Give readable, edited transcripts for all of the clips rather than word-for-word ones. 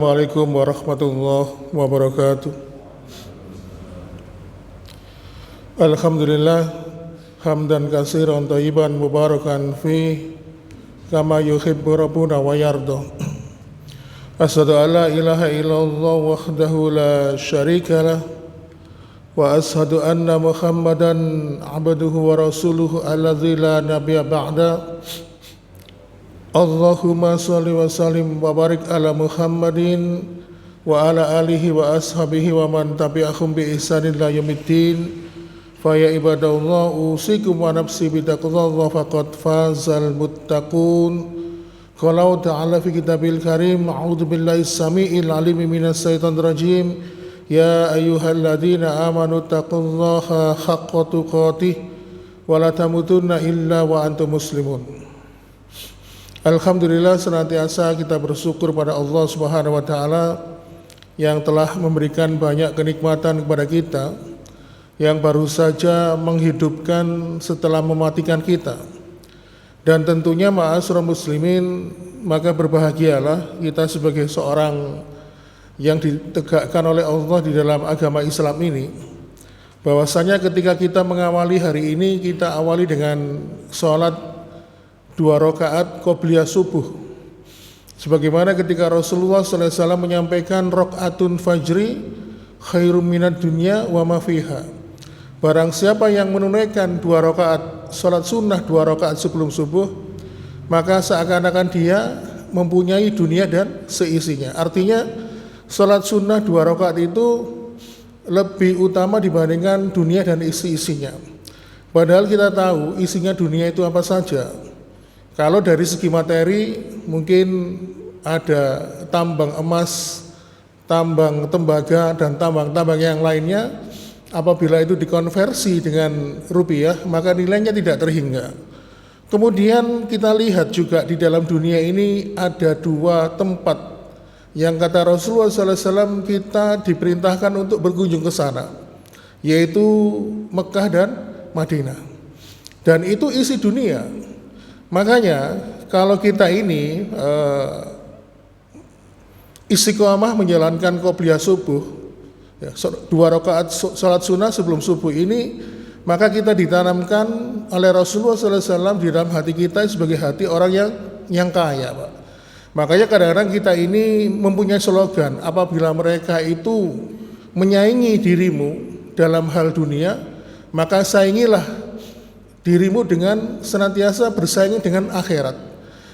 Assalamualaikum warahmatullahi wabarakatuh. Alhamdulillah hamdan katsiran thayyiban mubarakan fi kama yuhibbu rabbuna wa yarda. Asyhadu an la ilaha illallah wahdahu la syarika lah wa asyhadu anna Muhammadan abduhu wa rasuluhu alladzi la nabiyya ba'da. Allahumma salli wa sallim wa barik ala Muhammadin wa ala alihi wa ashabihi wa man tabi'ahum bi ihsanin ila yaumiddin. Fa ya ibadallah usikum wa nafsi bi taqwallah faqad fazal muttaqun. Qala ta'ala fi kitabil karim a'udzu billahi samiil alim minas syaitonir rajim. Ya ayyuhalladzina amanu taqullaha haqqa tuqatih wa la tamutunna illa wa antum muslimun. Alhamdulillah senantiasa kita bersyukur pada Allah Subhanahu wa taala yang telah memberikan banyak kenikmatan kepada kita, yang baru saja menghidupkan setelah mematikan kita. Dan tentunya ma'asyiral muslimin, maka berbahagialah kita sebagai seorang yang ditegakkan oleh Allah di dalam agama Islam ini, bahwasanya ketika kita mengawali hari ini, kita awali dengan sholat 2 rakaat qobliyah subuh, sebagaimana ketika Rasulullah SAW menyampaikan rakaatun fajri khairum minad dunya wa ma fiha. Barang siapa yang menunaikan 2 rakaat salat sunnah 2 rakaat sebelum subuh, maka seakan-akan dia mempunyai dunia dan seisinya. Artinya salat sunnah 2 rakaat itu lebih utama dibandingkan dunia dan isi-isinya. Padahal kita tahu isinya dunia itu apa saja. Kalau dari segi materi mungkin ada tambang emas, tambang tembaga, dan tambang-tambang yang lainnya. Apabila itu dikonversi dengan rupiah, maka nilainya tidak terhingga. Kemudian kita lihat juga di dalam dunia ini ada 2 tempat yang kata Rasulullah SAW kita diperintahkan untuk berkunjung ke sana, yaitu Mekah dan Madinah. Dan itu isi dunia. Makanya kalau kita ini istiqomah menjalankan qobliyah subuh, ya, 2 rakaat salat sunnah sebelum subuh ini, maka kita ditanamkan oleh Rasulullah SAW di dalam hati kita sebagai hati orang yang kaya, Pak. Makanya kadang-kadang kita ini mempunyai slogan, apabila mereka itu menyaingi dirimu dalam hal dunia, maka saingilah dirimu dengan senantiasa bersaing dengan akhirat.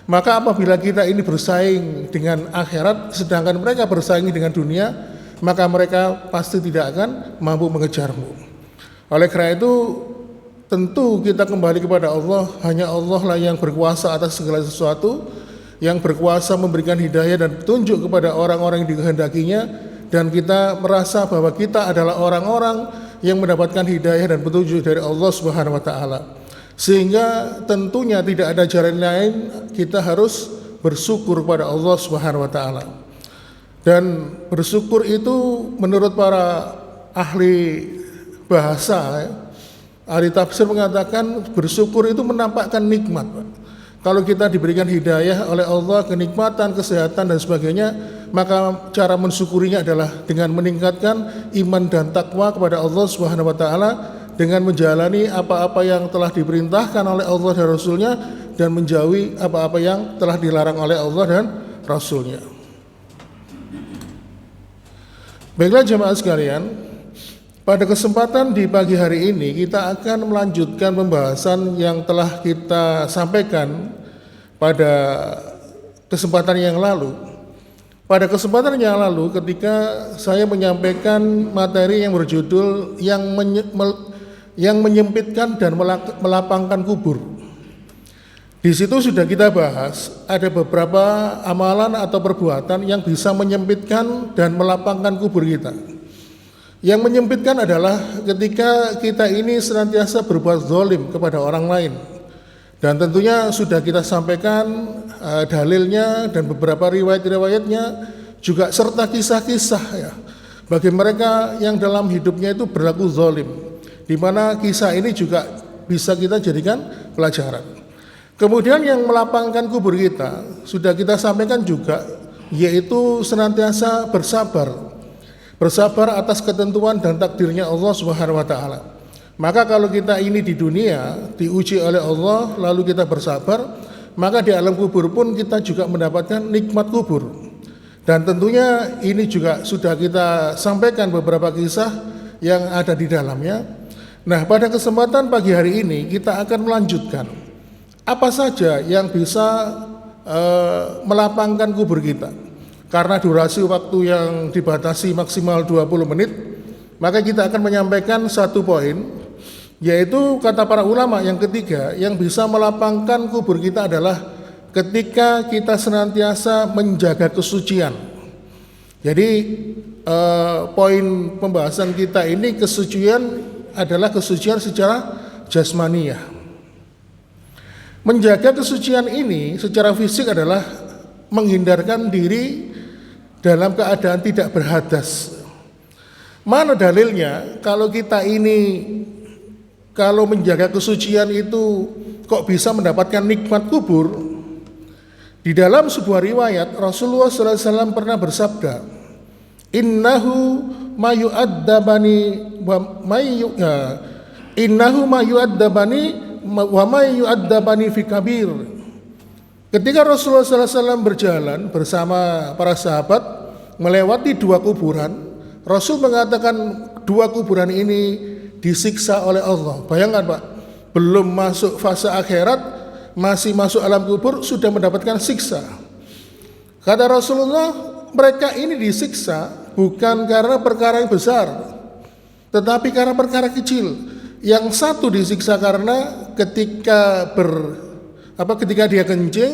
Maka apabila kita ini bersaing dengan akhirat, sedangkan mereka bersaing dengan dunia, maka mereka pasti tidak akan mampu mengejarmu. Oleh karena itu, tentu kita kembali kepada Allah. Hanya Allah lah yang berkuasa atas segala sesuatu, yang berkuasa memberikan hidayah dan petunjuk kepada orang-orang yang dikehendakinya. Dan kita merasa bahwa kita adalah orang-orang yang mendapatkan hidayah dan petunjuk dari Allah Subhanahu wa taala. Sehingga tentunya tidak ada jalan lain, kita harus bersyukur kepada Allah Subhanahu wa taala. Dan bersyukur itu menurut para ahli bahasa, ahli tafsir mengatakan bersyukur itu menampakkan nikmat, Pak. Kalau kita diberikan hidayah oleh Allah, kenikmatan, kesehatan dan sebagainya, maka cara mensyukurinya adalah dengan meningkatkan iman dan takwa kepada Allah Subhanahu wa taala, dengan menjalani apa-apa yang telah diperintahkan oleh Allah dan Rasulnya, dan menjauhi apa-apa yang telah dilarang oleh Allah dan Rasulnya. Baiklah jemaah sekalian, pada kesempatan di pagi hari ini kita akan melanjutkan pembahasan yang telah kita sampaikan pada kesempatan yang lalu. Pada kesempatan yang lalu ketika saya menyampaikan materi yang berjudul yang menyempitkan dan melapangkan kubur. Di situ sudah kita bahas ada beberapa amalan atau perbuatan yang bisa menyempitkan dan melapangkan kubur kita. Yang menyempitkan adalah ketika kita ini senantiasa berbuat zalim kepada orang lain. Dan tentunya sudah kita sampaikan dalilnya dan beberapa riwayat-riwayatnya, juga serta kisah-kisah ya, bagi mereka yang dalam hidupnya itu berlaku zalim, di mana kisah ini juga bisa kita jadikan pelajaran. Kemudian yang melapangkan kubur kita sudah kita sampaikan juga yaitu senantiasa bersabar atas ketentuan dan takdirnya Allah Subhanahu wa taala. Maka kalau kita ini di dunia diuji oleh Allah lalu kita bersabar, maka di alam kubur pun kita juga mendapatkan nikmat kubur. Dan tentunya ini juga sudah kita sampaikan beberapa kisah yang ada di dalamnya. Nah, pada kesempatan pagi hari ini kita akan melanjutkan apa saja yang bisa melapangkan kubur kita. Karena durasi waktu yang dibatasi maksimal 20 menit, maka kita akan menyampaikan satu poin, yaitu kata para ulama yang ketiga yang bisa melapangkan kubur kita adalah ketika kita senantiasa menjaga kesucian. Jadi poin pembahasan kita ini kesucian adalah kesucian secara jasmaniah. Menjaga kesucian ini secara fisik adalah menghindarkan diri dalam keadaan tidak berhadas. Mana dalilnya kalau kita ini kalau menjaga kesucian itu kok bisa mendapatkan nikmat kubur? Di dalam sebuah riwayat Rasulullah SAW pernah bersabda, Innahu ma yu'addabani wa ma yu'addabani fi kabir. Ketika Rasulullah SAW berjalan bersama para sahabat melewati dua kuburan, Rasul mengatakan dua kuburan ini disiksa oleh Allah. Bayangkan Pak, belum masuk fase akhirat, masih masuk alam kubur sudah mendapatkan siksa. Kata Rasulullah, mereka ini disiksa bukan karena perkara yang besar, tetapi karena perkara kecil. Yang satu disiksa karena ketika dia kencing,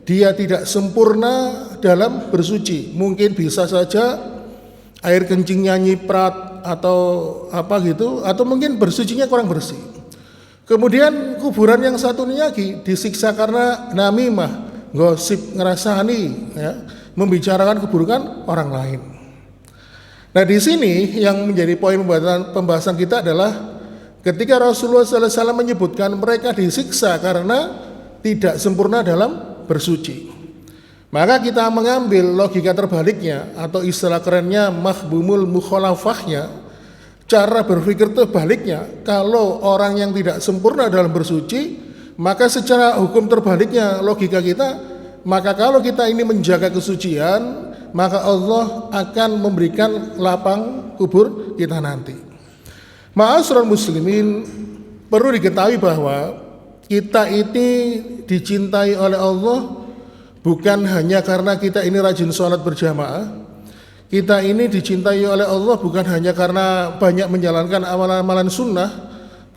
dia tidak sempurna dalam bersuci. Mungkin bisa saja air kencingnya nyiprat atau apa gitu, atau mungkin bersucinya kurang bersih. Kemudian kuburan yang satu ini lagi disiksa karena namimah, gosip, ngerasani, ya, membicarakan keburukan orang lain. Nah, di sini yang menjadi poin pembahasan kita adalah ketika Rasulullah SAW menyebutkan mereka disiksa karena tidak sempurna dalam bersuci. Maka kita mengambil logika terbaliknya atau istilah kerennya mahbumul mukhalafahnya, cara berpikir terbaliknya. Kalau orang yang tidak sempurna dalam bersuci, maka secara hukum terbaliknya logika kita, maka kalau kita ini menjaga kesucian, maka Allah akan memberikan lapang kubur kita nanti. Ma'asyiral muslimin, perlu diketahui bahwa kita ini dicintai oleh Allah bukan hanya karena kita ini rajin sholat berjamaah. Kita ini dicintai oleh Allah bukan hanya karena banyak menjalankan amalan-amalan sunnah,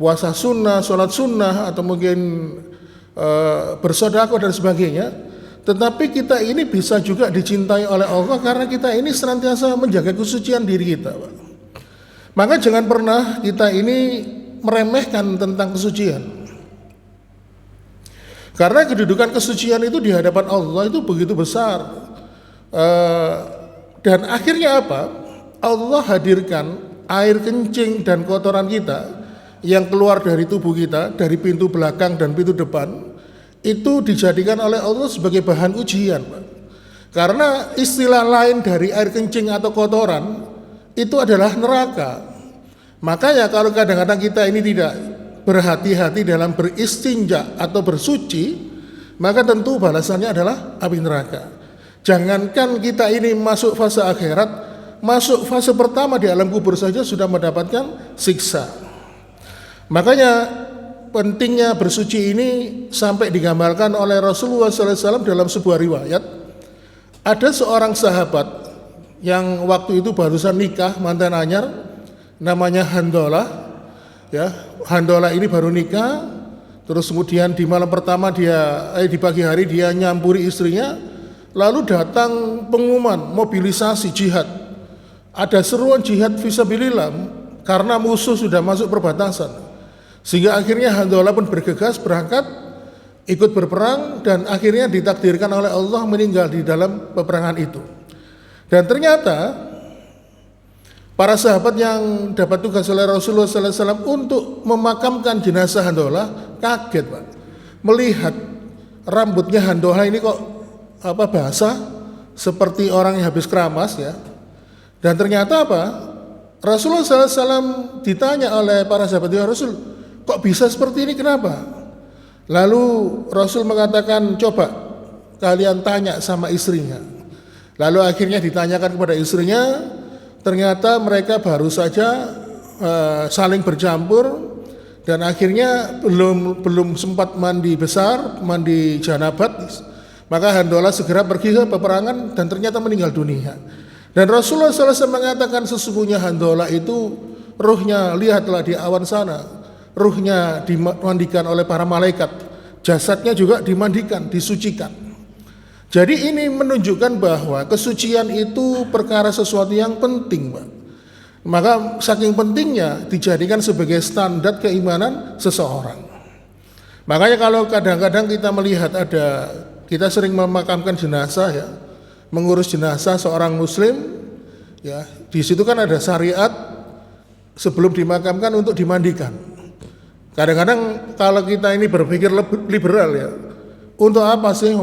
puasa sunnah, sholat sunnah, atau mungkin bersedekah dan sebagainya. Tetapi kita ini bisa juga dicintai oleh Allah karena kita ini senantiasa menjaga kesucian diri kita, Pak. Maka jangan pernah kita ini meremehkan tentang kesucian. Karena kedudukan kesucian itu di hadapan Allah itu begitu besar. Dan akhirnya apa? Allah hadirkan air kencing dan kotoran kita yang keluar dari tubuh kita, dari pintu belakang dan pintu depan, itu dijadikan oleh Allah sebagai bahan ujian. Karena istilah lain dari air kencing atau kotoran itu adalah neraka. Makanya kalau kadang-kadang kita ini tidak berhati-hati dalam beristinja atau bersuci, maka tentu balasannya adalah api neraka. Jangankan kita ini masuk fase akhirat, masuk fase pertama di alam kubur saja sudah mendapatkan siksa. Makanya pentingnya bersuci ini sampai digambarkan oleh Rasulullah SAW dalam sebuah riwayat. Ada seorang sahabat yang waktu itu barusan nikah, mantan anyar, namanya Handolah. Ya, Handolah ini baru nikah, terus kemudian di malam pertama di pagi hari dia nyampuri istrinya, lalu datang pengumuman mobilisasi jihad. Ada seruan jihad fisabilillah karena musuh sudah masuk perbatasan. Sehingga akhirnya Handolah pun bergegas berangkat ikut berperang dan akhirnya ditakdirkan oleh Allah meninggal di dalam peperangan itu. Dan ternyata para sahabat yang dapat tugas oleh Rasulullah SAW untuk memakamkan jenazah Handolah kaget, Pak, melihat rambutnya Handolah ini kok basah, seperti orang yang habis keramas ya. Dan ternyata apa? Rasulullah SAW ditanya oleh para sahabat, ya Rasul, kok bisa seperti ini, kenapa? Lalu Rasul mengatakan, coba kalian tanya sama istrinya. Lalu akhirnya ditanyakan kepada istrinya, ternyata mereka baru saja saling bercampur dan akhirnya belum sempat mandi besar, mandi janabat, maka Handolah segera pergi ke peperangan dan ternyata meninggal dunia. Dan Rasulullah SAW mengatakan sesungguhnya Handolah itu ruhnya, lihatlah di awan sana, ruhnya dimandikan oleh para malaikat, jasadnya juga dimandikan, disucikan. Jadi ini menunjukkan bahwa kesucian itu perkara sesuatu yang penting, Pak. Maka saking pentingnya dijadikan sebagai standar keimanan seseorang. Makanya kalau kadang-kadang kita melihat kita sering memakamkan jenazah ya, mengurus jenazah seorang muslim ya, di situ kan ada syariat sebelum dimakamkan untuk dimandikan. Kadang-kadang kalau kita ini berpikir liberal ya, untuk apa sih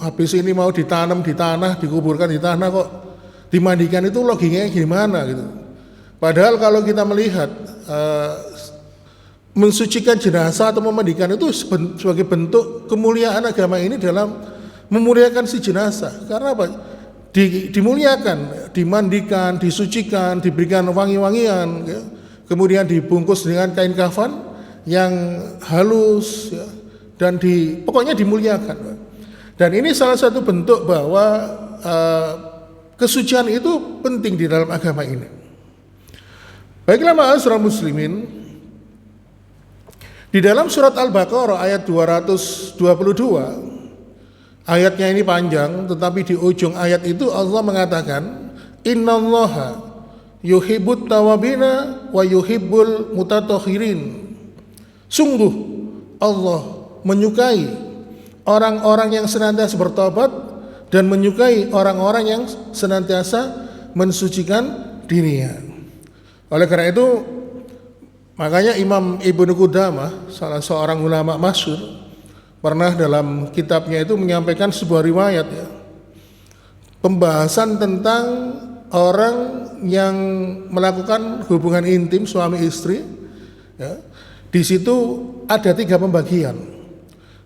habis ini mau ditanam di tanah, dikuburkan di tanah kok dimandikan, itu logikanya gimana gitu. Padahal kalau kita melihat mensucikan jenazah atau memandikan itu sebagai bentuk kemuliaan agama ini dalam memuliakan si jenazah. Karena apa? Dimuliakan, dimandikan, disucikan, diberikan wangi-wangian ya. Kemudian dibungkus dengan kain kafan yang halus ya, dan pokoknya dimuliakan. Dan ini salah satu bentuk bahwa kesucian itu penting di dalam agama ini. Baiklah ma'asyiral muslimin, di dalam surat Al-Baqarah ayat 222, ayatnya ini panjang, tetapi di ujung ayat itu Allah mengatakan, innallaha yuhibbut tawabina wa yuhibbul mutatahhirin. Sungguh Allah menyukai orang-orang yang senantiasa bertobat dan menyukai orang-orang yang senantiasa mensucikan dirinya. Oleh karena itu, makanya Imam Ibnu Qudamah, salah seorang ulama masyhur, pernah dalam kitabnya itu menyampaikan sebuah riwayat ya, pembahasan tentang orang yang melakukan hubungan intim suami istri ya. Di situ ada 3 pembagian.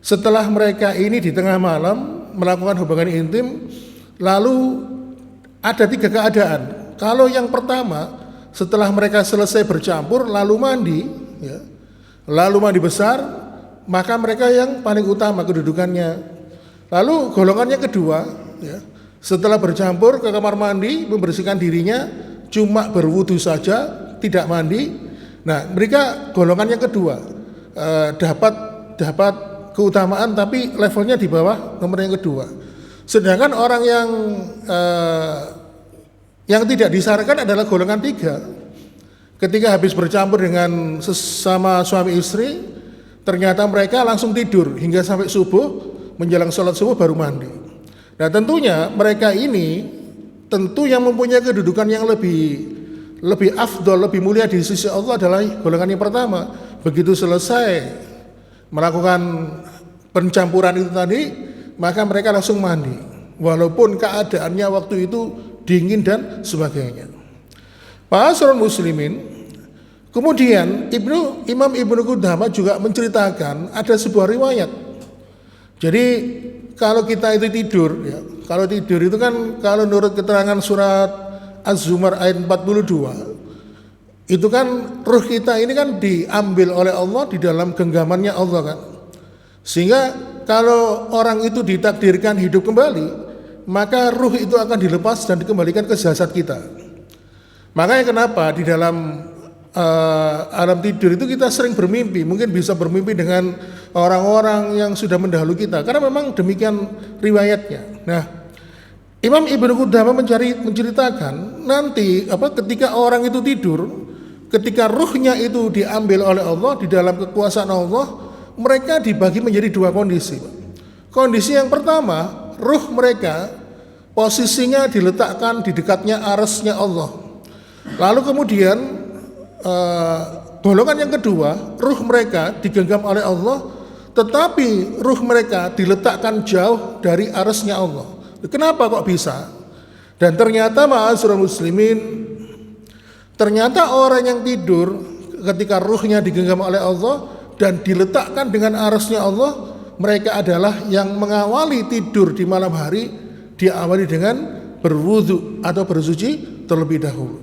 Setelah mereka ini di tengah malam melakukan hubungan intim, lalu ada 3 keadaan. Kalau yang pertama, setelah mereka selesai bercampur lalu mandi ya, lalu mandi besar, maka mereka yang paling utama kedudukannya. Lalu golongannya kedua ya, setelah bercampur ke kamar mandi membersihkan dirinya, cuma berwudu saja, tidak mandi. Nah, mereka golongannya kedua, dapat keutamaan tapi levelnya di bawah nomor yang kedua. Sedangkan orang yang tidak disarankan adalah golongan 3. Ketika habis bercampur dengan sesama suami istri, ternyata mereka langsung tidur hingga sampai subuh, menjelang sholat subuh baru mandi. Nah tentunya mereka ini tentu yang mempunyai kedudukan yang lebih afdol, lebih mulia di sisi Allah adalah golongan yang pertama. Begitu selesai melakukan pencampuran itu tadi, maka mereka langsung mandi, walaupun keadaannya waktu itu dingin dan sebagainya. Ma'asyiral muslimin, kemudian Imam Ibnu Qudamah juga menceritakan ada sebuah riwayat. Jadi kalau kita itu tidur ya, kalau tidur itu kan kalau menurut keterangan surat Az-Zumar ayat 42, itu kan ruh kita ini kan diambil oleh Allah di dalam genggamannya Allah kan. Sehingga kalau orang itu ditakdirkan hidup kembali, maka ruh itu akan dilepas dan dikembalikan ke jasad kita. Makanya kenapa di dalam alam tidur itu kita sering bermimpi, mungkin bisa bermimpi dengan orang-orang yang sudah mendahului kita, karena memang demikian riwayatnya. Nah, Imam Ibnu Qudamah menceritakan nanti ketika orang itu tidur, ketika ruhnya itu diambil oleh Allah di dalam kekuasaan Allah, mereka dibagi menjadi 2 kondisi. Kondisi yang pertama, ruh mereka posisinya diletakkan di dekatnya arasnya Allah. Lalu kemudian golongan yang kedua, ruh mereka digenggam oleh Allah, tetapi ruh mereka diletakkan jauh dari arasnya Allah, Kenapa kok bisa? Dan ternyata ma'asyiral muslimin, ternyata orang yang tidur ketika ruhnya digenggam oleh Allah dan diletakkan dengan arasnya Allah, mereka adalah yang mengawali tidur di malam hari, diawali dengan berwudu atau bersuci terlebih dahulu.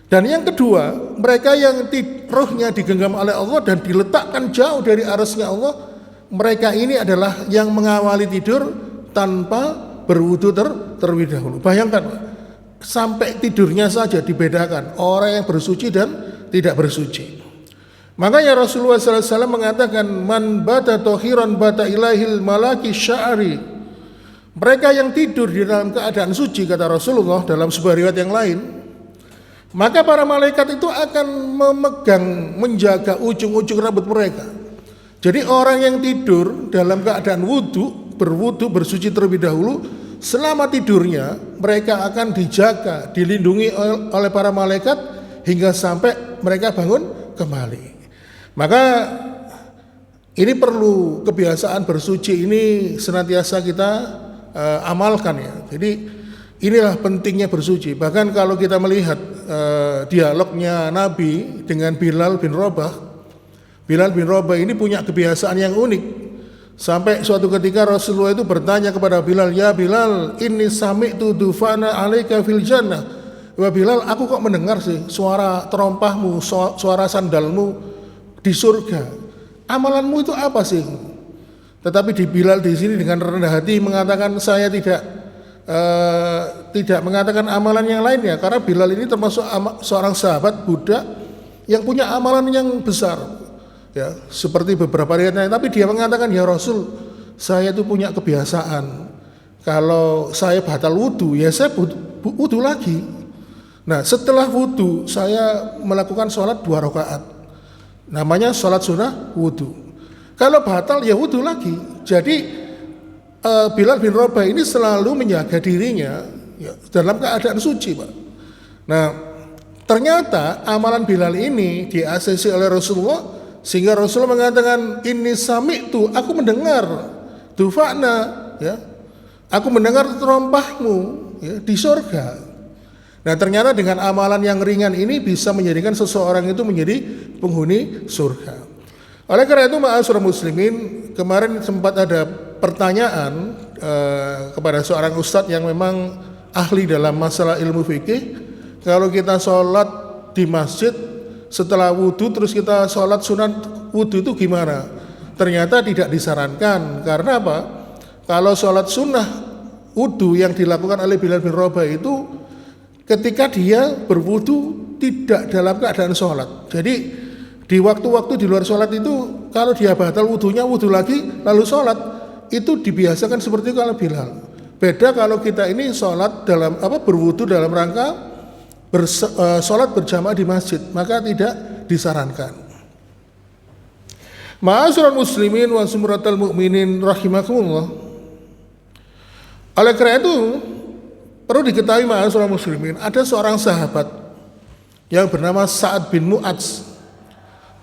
Dan yang kedua, mereka yang ruhnya digenggam oleh Allah dan diletakkan jauh dari arasnya Allah, mereka ini adalah yang mengawali tidur tanpa berwudu terlebih dahulu. Bayangkan, sampai tidurnya saja dibedakan orang yang bersuci dan tidak bersuci. Makanya Rasulullah SAW mengatakan, man bata tohiran bata ilahil malaki sya'ari. Mereka yang tidur di dalam keadaan suci, kata Rasulullah dalam sebuah riwayat yang lain, maka para malaikat itu akan memegang, menjaga ujung-ujung rambut mereka. Jadi orang yang tidur dalam keadaan berwudu, bersuci terlebih dahulu, selama tidurnya mereka akan dijaga, dilindungi oleh para malaikat hingga sampai mereka bangun kembali. Maka ini perlu kebiasaan bersuci ini senantiasa kita amalkan ya. Jadi inilah pentingnya bersuci. Bahkan kalau kita melihat dialognya Nabi dengan Bilal bin Rabah, Bilal bin Rabah ini punya kebiasaan yang unik. Sampai suatu ketika Rasulullah itu bertanya kepada Bilal, ya Bilal, inni sami'tu dufana alaika fil jannah. Wah Bilal, aku kok mendengar sih suara terompahmu, suara sandalmu di surga. Amalanmu itu apa sih? Tetapi di Bilal di sini dengan rendah hati mengatakan, saya tidak mengatakan amalan yang lainnya, karena Bilal ini termasuk seorang sahabat budak yang punya amalan yang besar, ya, seperti beberapa riwayat lain. Tapi dia mengatakan, ya Rasul, saya itu punya kebiasaan, kalau saya batal wudu, ya saya wudu lagi. Nah setelah wudu saya melakukan sholat 2 rakaat, namanya sholat sunnah wudu. Kalau batal ya wudu lagi. Jadi Bilal bin Rabah ini selalu menjaga dirinya ya, dalam keadaan suci, Pak. Nah ternyata amalan Bilal ini di-ACC oleh Rasulullah, sehingga Rasulullah mengatakan, inni sami'tu, aku mendengar, dufa'na, ya, aku mendengar terompahmu ya, di surga. Nah ternyata dengan amalan yang ringan ini bisa menjadikan seseorang itu menjadi penghuni surga. Oleh karena itu ma'asyiral muslimin, kemarin sempat ada pertanyaan kepada seorang ustadz yang memang ahli dalam masalah ilmu fikih, kalau kita sholat di masjid setelah wudhu terus kita sholat sunat wudhu itu gimana? Ternyata tidak disarankan. Karena apa? Kalau sholat sunnah wudhu yang dilakukan oleh Bilal bin Rabah itu ketika dia berwudhu tidak dalam keadaan sholat. Jadi di waktu-waktu di luar sholat itu, kalau dia batal wudhunya, wudhu lagi lalu sholat, itu dibiasakan seperti itu kalau Bilal. Beda kalau kita ini sholat dalam berwudhu dalam rangka sholat berjamaah di masjid, maka tidak disarankan. Ma'asyiral muslimin wa sumratal mu'minin rahimakumullah. Oleh karena itu perlu diketahui ma'asyiral muslimin, ada seorang sahabat yang bernama Sa'ad bin Mu'adz.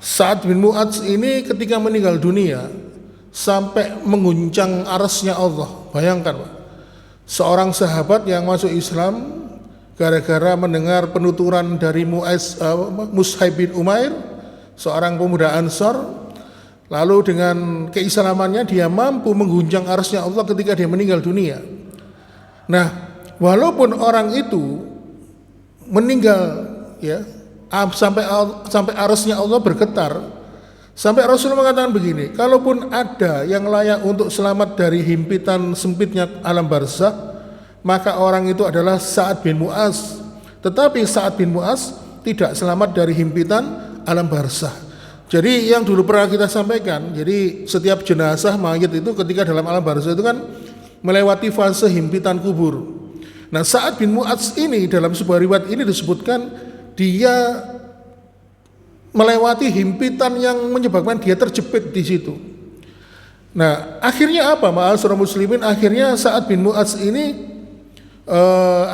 Sa'ad bin Mu'adz ini ketika meninggal dunia sampai mengguncang arasnya Allah. Bayangkan Pak, seorang sahabat yang masuk Islam gara-gara mendengar penuturan dari Mus'ab bin Umair, seorang pemuda Ansor. Lalu dengan keislamannya dia mampu mengguncang arasnya Allah ketika dia meninggal dunia. Nah, walaupun orang itu meninggal ya, sampai arasnya Allah bergetar, sampai Rasulullah mengatakan begini, kalaupun ada yang layak untuk selamat dari himpitan sempitnya alam barzakh, maka orang itu adalah Sa'ad bin Mu'adz. Tetapi Sa'ad bin Mu'adz tidak selamat dari himpitan alam barzakh. Jadi yang dulu pernah kita sampaikan, jadi setiap jenazah mayit itu ketika dalam alam barzakh itu kan melewati fase himpitan kubur. Nah Sa'ad bin Mu'adz ini dalam sebuah riwayat ini disebutkan dia melewati himpitan yang menyebabkan dia terjepit di situ. Nah, akhirnya apa? Ma'asyiral muslimin, akhirnya Sa'ad bin Mu'adz ini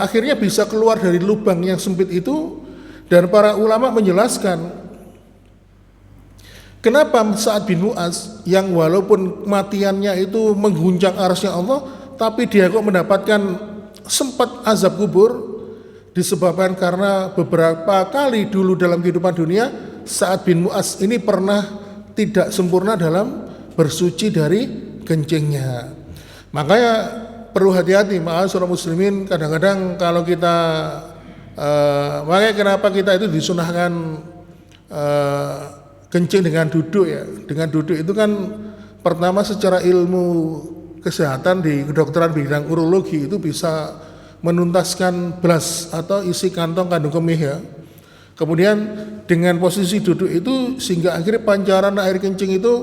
akhirnya bisa keluar dari lubang yang sempit itu, dan para ulama menjelaskan kenapa Sa'ad bin Mu'adz yang walaupun kematiannya itu mengguncang arasnya Allah tapi dia kok mendapatkan sempat azab kubur disebabkan karena beberapa kali dulu dalam kehidupan dunia Sa'ad bin Mu'adz ini pernah tidak sempurna dalam bersuci dari kencingnya. Makanya perlu hati-hati ma'asyiral muslimin, kadang-kadang kalau kita makanya kenapa kita itu disunahkan kencing dengan duduk ya. Dengan duduk itu kan pertama secara ilmu kesehatan di kedokteran bidang urologi itu bisa menuntaskan blas atau isi kantong kandung kemih ya. Kemudian dengan posisi duduk itu sehingga akhirnya pancaran air kencing itu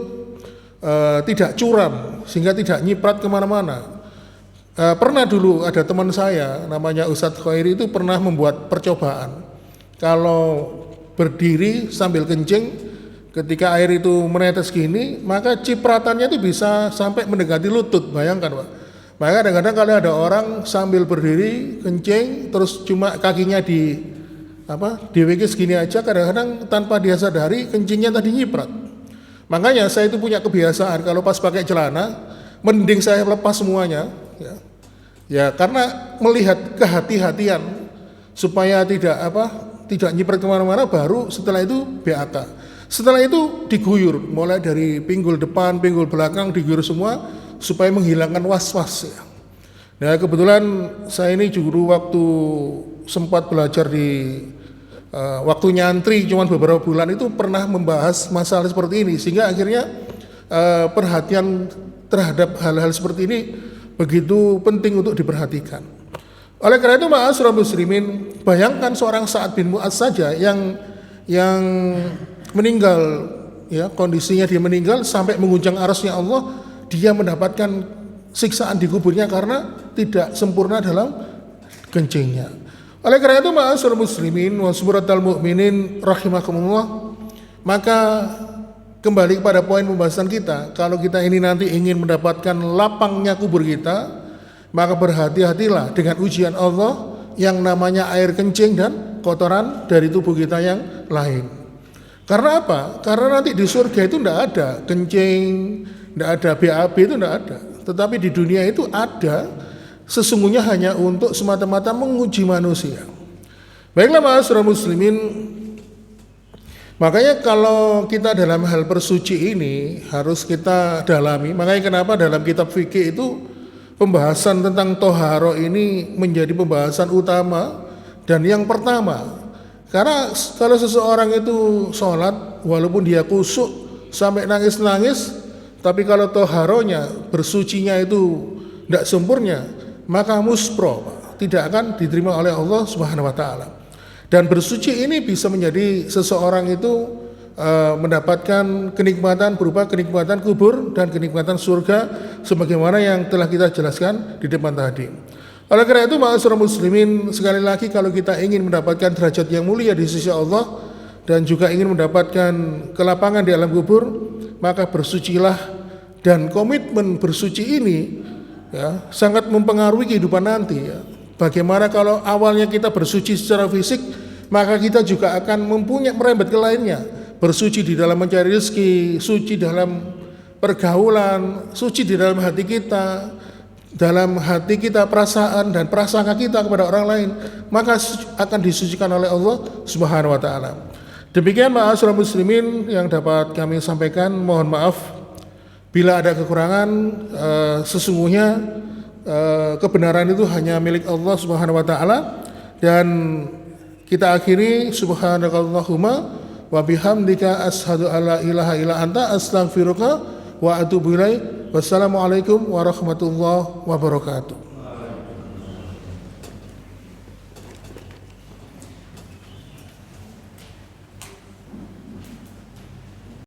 tidak curam sehingga tidak nyiprat kemana-mana. Pernah dulu ada teman saya namanya Ustadz Khairi itu pernah membuat percobaan kalau berdiri sambil kencing ketika air itu menetes gini maka cipratannya itu bisa sampai mendekati lutut. Bayangkan Pak. Maka kadang-kadang kalau ada orang sambil berdiri kencing terus cuma kakinya di WG segini aja, kadang-kadang tanpa dia sadari kencingnya tadi nyiprat. Makanya saya itu punya kebiasaan kalau pas pakai celana mending saya lepas semuanya ya karena melihat kehati-hatian supaya tidak nyiprat kemana-mana, baru setelah itu BAK. Setelah itu diguyur mulai dari pinggul depan, pinggul belakang diguyur semua supaya menghilangkan was-was ya. Nah kebetulan saya ini dulu waktu sempat belajar di waktu nyantri cuman beberapa bulan itu pernah membahas masalah seperti ini sehingga akhirnya perhatian terhadap hal-hal seperti ini begitu penting untuk diperhatikan. Oleh karena itu ma'asyiral muslimin, bayangkan seorang Sa'ad bin Mu'adz saja yang meninggal ya, kondisinya dia meninggal sampai mengguncang arasnya Allah, dia mendapatkan siksaan di kuburnya karena tidak sempurna dalam kencingnya. Oleh karena itu ma'asyiral muslimin wa suratal mu'minin rahimakumullah, maka kembali kepada poin pembahasan kita, kalau kita ini nanti ingin mendapatkan lapangnya kubur kita, maka berhati-hatilah dengan ujian Allah yang namanya air kencing dan kotoran dari tubuh kita yang lain. Karena apa? Karena nanti di surga itu tidak ada kencing, tidak ada BAB, itu tidak ada. Tetapi di dunia itu ada, sesungguhnya hanya untuk semata-mata menguji manusia. Baiklah ma'asyiral muslimin, makanya kalau kita dalam hal bersuci ini harus kita dalami. Makanya kenapa dalam kitab fikih itu pembahasan tentang toharo ini menjadi pembahasan utama dan yang pertama. Karena kalau seseorang itu sholat walaupun dia kusuk sampai nangis-nangis, tapi kalau toharonya bersucinya itu tidak sempurna, maka muspro tidak akan diterima oleh Allah Subhanahu Wa Taala. Dan bersuci ini bisa menjadi seseorang itu mendapatkan kenikmatan berupa kenikmatan kubur dan kenikmatan surga sebagaimana yang telah kita jelaskan di depan tadi. Oleh karena itu ma'asyiral muslimin, sekali lagi kalau kita ingin mendapatkan derajat yang mulia di sisi Allah dan juga ingin mendapatkan kelapangan di alam kubur, maka bersucilah, dan komitmen bersuci ini ya sangat mempengaruhi kehidupan nanti ya. Bagaimana kalau awalnya kita bersuci secara fisik, maka kita juga akan merembet ke lainnya. Bersuci di dalam mencari rezeki, suci dalam pergaulan, suci di dalam hati kita, dalam hati kita perasaan dan prasangka kita kepada orang lain, maka akan disucikan oleh Allah Subhanahu Wa Taala. Demikian ma'asyiral muslimin yang dapat kami sampaikan. Mohon maaf bila ada kekurangan. Sesungguhnya kebenaran itu hanya milik Allah Subhanahu Wa Taala, dan kita akhiri subhanakallahumma wa bihamdika asyhadu alla ilaha illa anta astaghfiruka wa atubu ilaik. Wassalamualaikum warahmatullahi wabarakatuh.